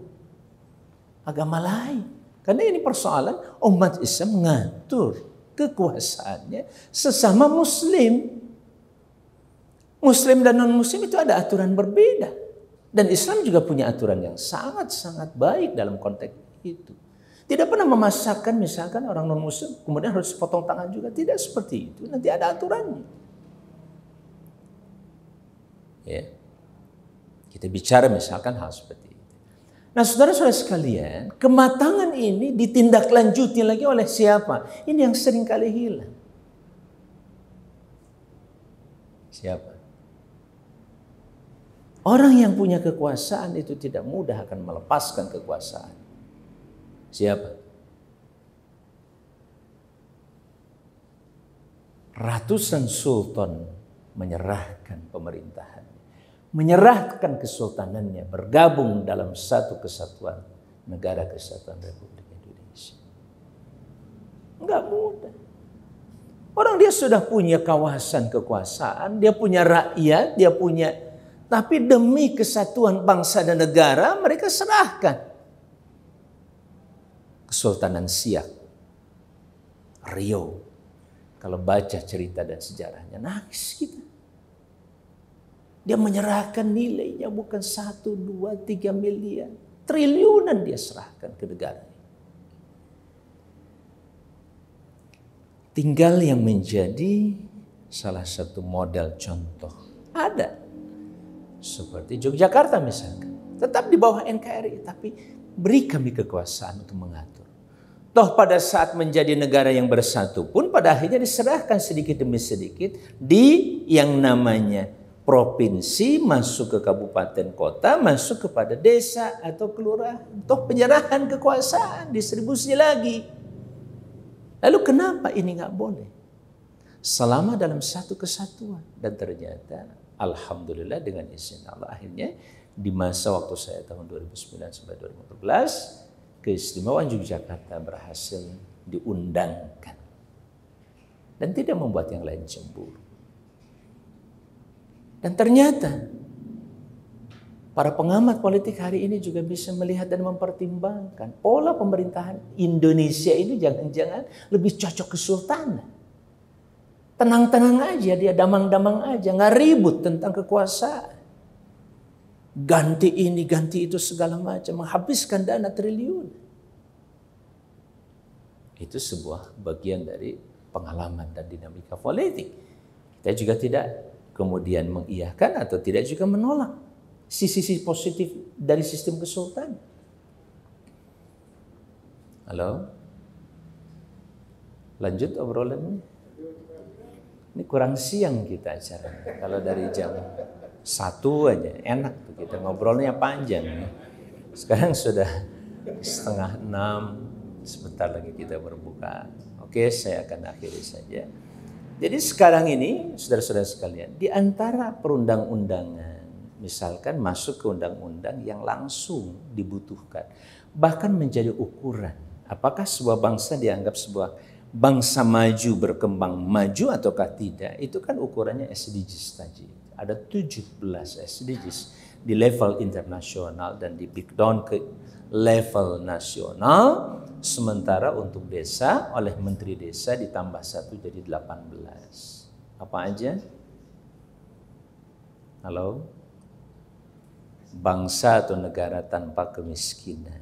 agama lain, karena ini persoalan umat Islam mengatur kekuasaannya sesama Muslim. Muslim dan non-Muslim itu ada aturan berbeda. Dan Islam juga punya aturan yang sangat-sangat baik dalam konteks itu. Tidak pernah memasakkan misalkan orang non-Muslim kemudian harus potong tangan juga. Tidak seperti itu. Nanti ada aturannya. Ya. Kita bicara misalkan hal seperti itu. Nah, saudara-saudara sekalian, kematangan ini ditindaklanjuti lagi oleh siapa? Ini yang sering kali hilang. Siapa? Orang yang punya kekuasaan itu tidak mudah akan melepaskan kekuasaan. Siapa? Ratusan sultan menyerahkan pemerintahan, menyerahkan kesultanannya, bergabung dalam satu kesatuan negara kesatuan Republik Indonesia. Enggak mudah. Orang dia sudah punya kawasan kekuasaan, dia punya rakyat, dia punya, tapi demi kesatuan bangsa dan negara mereka serahkan. Kesultanan Siak, Riau, kalau baca cerita dan sejarahnya nangis kita. Dia menyerahkan nilainya bukan 1, 2, 3 miliar, triliunan dia serahkan ke negara. Tinggal yang menjadi salah satu model contoh ada seperti Yogyakarta misalkan, tetap di bawah NKRI, tapi beri kami kekuasaan untuk mengatur. Toh pada saat menjadi negara yang bersatu pun pada akhirnya diserahkan sedikit demi sedikit di yang namanya provinsi, masuk ke kabupaten kota, masuk kepada desa atau kelurahan. Toh penyerahan kekuasaan, distribusi lagi. Lalu kenapa ini nggak boleh? Selama dalam satu kesatuan. Dan ternyata alhamdulillah dengan izin Allah akhirnya di masa waktu saya tahun 2009 sampai 2014 keistimewaan Yogyakarta berhasil diundangkan. Dan tidak membuat yang lain cemburu. Dan ternyata para pengamat politik hari ini juga bisa melihat dan mempertimbangkan pola pemerintahan Indonesia ini jangan-jangan lebih cocok kesultanan. Tenang-tenang aja, dia damang-damang aja, nggak ribut tentang kekuasaan. Ganti ini, ganti itu segala macam, menghabiskan dana triliun. Itu sebuah bagian dari pengalaman dan dinamika politik. Kita juga tidak kemudian mengiyakan atau tidak juga menolak sisi-sisi positif dari sistem kesultanan. Halo? Lanjut obrolannya. Ini kurang siang kita acaranya. Kalau dari jam 1 aja enak tuh kita ngobrolnya panjang. Sekarang sudah 5:30, sebentar lagi kita berbuka. Oke, saya akan akhiri saja. Jadi sekarang ini saudara-saudara sekalian, di antara perundang-undangan misalkan masuk ke undang-undang yang langsung dibutuhkan. Bahkan menjadi ukuran. Apakah sebuah bangsa dianggap sebuah bangsa maju, berkembang maju ataukah tidak. Itu kan ukurannya SDGs tadi. Ada 17 SDGs di level internasional dan di breakdown ke level nasional. Sementara untuk desa oleh Menteri Desa ditambah 1 jadi 18. Apa aja? Halo? Bangsa atau negara tanpa kemiskinan,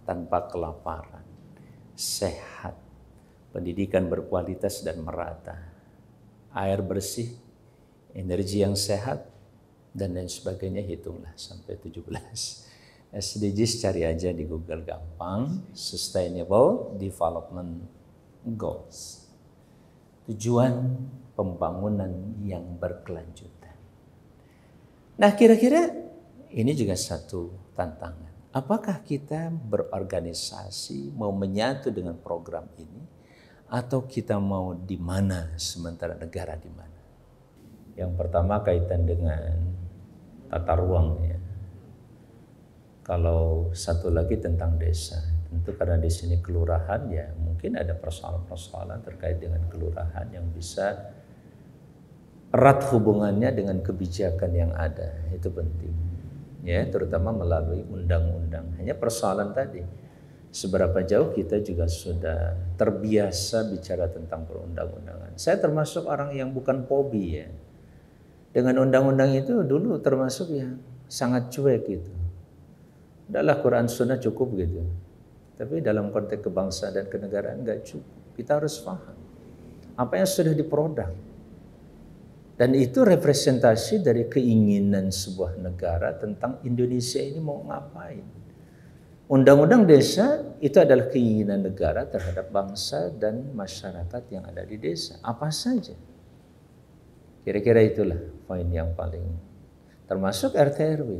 tanpa kelaparan, sehat, pendidikan berkualitas dan merata, air bersih, energi yang sehat, dan lain sebagainya, hitunglah sampai 17. SDGs cari aja di Google gampang, Sustainable Development Goals. Tujuan pembangunan yang berkelanjutan. Nah kira-kira ini juga satu tantangan. Apakah kita berorganisasi mau menyatu dengan program ini atau kita mau di mana sementara negara di mana? Yang pertama kaitan dengan tata ruang ya. Kalau satu lagi tentang desa, tentu karena di sini kelurahan ya mungkin ada persoalan-persoalan terkait dengan kelurahan yang bisa erat hubungannya dengan kebijakan yang ada, itu penting. Ya, terutama melalui undang-undang. Hanya persoalan tadi, seberapa jauh kita juga sudah terbiasa bicara tentang perundang-undangan. Saya termasuk orang yang bukan fobi ya. Dengan undang-undang itu dulu termasuk yang sangat cuek gitu. Udahlah Quran Sunnah cukup gitu. Tapi dalam konteks kebangsaan dan kenegaraan enggak cukup. Kita harus paham apa yang sudah diproduk. Dan itu representasi dari keinginan sebuah negara tentang Indonesia ini mau ngapain. Undang-undang desa itu adalah keinginan negara terhadap bangsa dan masyarakat yang ada di desa. Apa saja. Kira-kira itulah poin yang paling. Termasuk RT RW.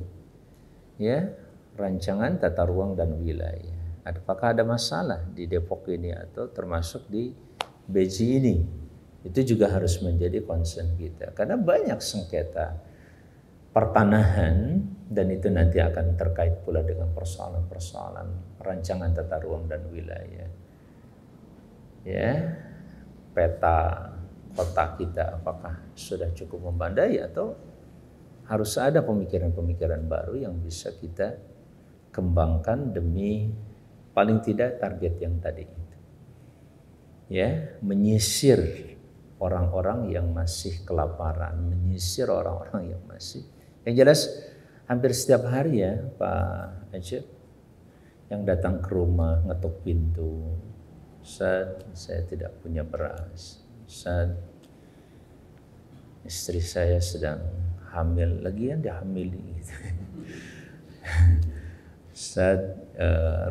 Ya, rancangan tata ruang dan wilayah. Apakah ada masalah di Depok ini atau termasuk di Beji ini? Itu juga harus menjadi concern kita. Karena banyak sengketa pertanahan dan itu nanti akan terkait pula dengan persoalan-persoalan rancangan tata ruang dan wilayah. Ya, peta kota kita apakah sudah cukup memadai atau harus ada pemikiran-pemikiran baru yang bisa kita kembangkan demi paling tidak target yang tadi itu. Ya, menyisir orang-orang yang masih kelaparan, menyisir orang-orang yang masih. Yang jelas hampir setiap hari ya Pak Aceh yang datang ke rumah ngetuk pintu. Ustaz, saya tidak punya beras. Ustaz, istri saya sedang hamil, lagian dihamili gitu. Ustaz,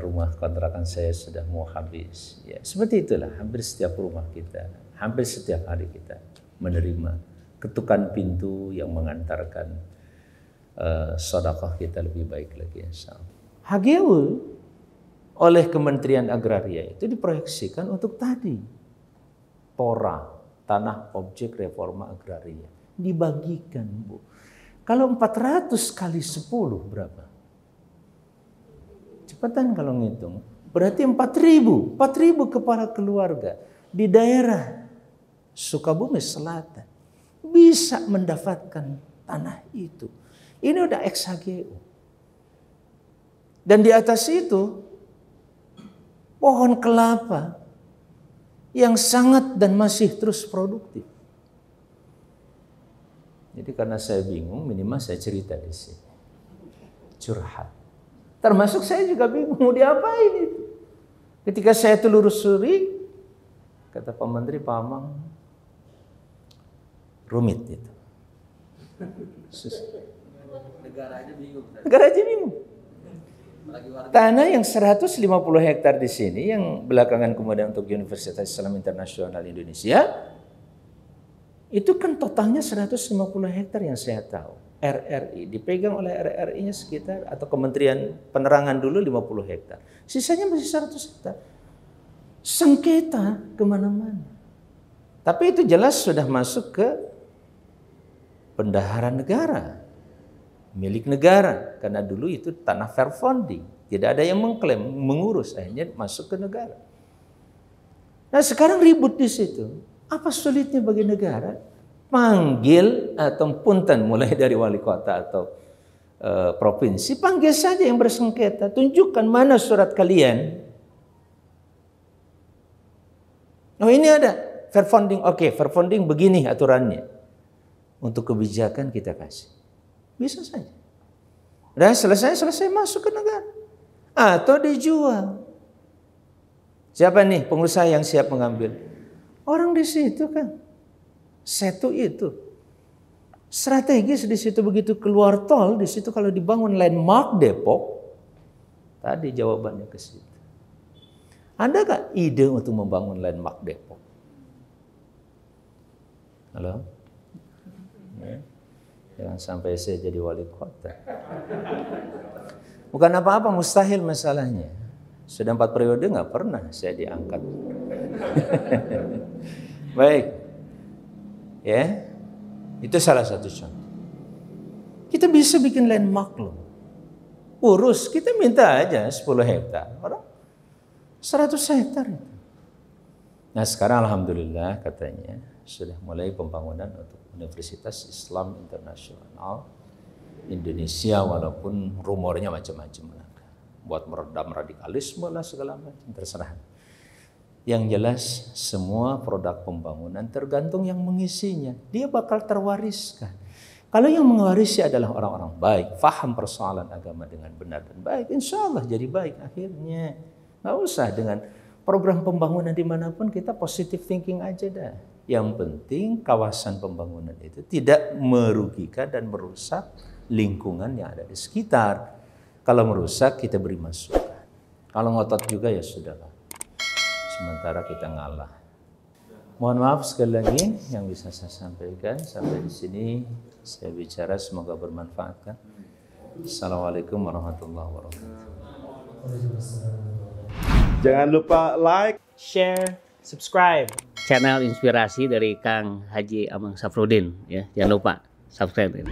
rumah kontrakan saya sudah mau habis. Ya, seperti itulah hampir setiap rumah kita, hampir setiap hari kita menerima ketukan pintu yang mengantarkan sedekah kita lebih baik lagi insyaallah. HGU oleh Kementerian Agraria itu diproyeksikan untuk tadi TORA, Tanah Objek Reforma Agraria, dibagikan Bu. Kalau 400 kali 10 berapa? Cepatan kalau ngitung. Berarti 4.000 kepala keluarga di daerah Sukabumi Selatan bisa mendapatkan tanah itu. Ini udah ex-HGU. Dan di atas itu pohon kelapa yang sangat dan masih terus produktif. Jadi karena saya bingung, minimal saya cerita di sini. Curhat. Termasuk saya juga bingung mau diapain itu. Ketika saya telusuri, kata Pak Menteri, Pak Amang, rumit itu. Negara aja bingung. Negara aja bingung. Tanah yang 150 hektar di sini yang belakangan kemudian untuk Universitas Islam Internasional Indonesia itu kan totalnya 150 hektar yang saya tahu. RRI dipegang oleh RRI-nya sekitar atau Kementerian Penerangan dulu 50 hektar. Sisanya masih 100 hektar. Sengketa kemana-mana. Tapi itu jelas sudah masuk ke bendaharaan negara. Milik negara, karena dulu itu tanah fair funding, tidak ada yang mengklaim, mengurus, akhirnya masuk ke negara. Nah sekarang ribut di situ. Apa sulitnya bagi negara? Panggil atau punten mulai dari wali kota atau provinsi, panggil saja yang bersengketa, tunjukkan mana surat kalian. Oh ini ada fair funding, oke, fair funding begini aturannya. Untuk kebijakan kita kasih. Bisa saja. Dan selesai masuk ke negara. Atau dijual. Siapa nih pengusaha yang siap mengambil? Orang di situ kan. Setu itu. Strategis di situ begitu keluar tol, di situ kalau dibangun landmark Depok, tadi jawabannya ke situ. Ada gak ide untuk membangun landmark Depok? Halo? Ya. Jangan sampai saya jadi wali kota. Bukan apa-apa, mustahil masalahnya. Sudah 4 periode nggak pernah saya diangkat. Baik, ya, itu salah satu contoh. Kita bisa bikin landmark loh. Urus, kita minta aja 10 hektar, orang 100 hektar. Nah sekarang alhamdulillah katanya sudah mulai pembangunan untuk Universitas Islam Internasional Indonesia, walaupun rumornya macam-macam lah. Buat meredam radikalisme lah segala macam, terserah. Yang jelas semua produk pembangunan tergantung yang mengisinya. Dia bakal terwariskan. Kalau yang mewarisi adalah orang-orang baik, faham persoalan agama dengan benar dan baik, insya Allah jadi baik akhirnya. Nggak usah dengan program pembangunan dimanapun, kita positive thinking aja dah. Yang penting kawasan pembangunan itu tidak merugikan dan merusak lingkungan yang ada di sekitar. Kalau merusak kita beri masukan. Kalau ngotot juga ya sudahlah. Sementara kita ngalah. Mohon maaf sekali lagi yang bisa saya sampaikan. Sampai di sini saya bicara, semoga bermanfaat kan. Assalamualaikum warahmatullahi wabarakatuh. Jangan lupa like, share, subscribe channel inspirasi dari Kang Haji Amang Safruddin ya. Jangan lupa subscribe ini.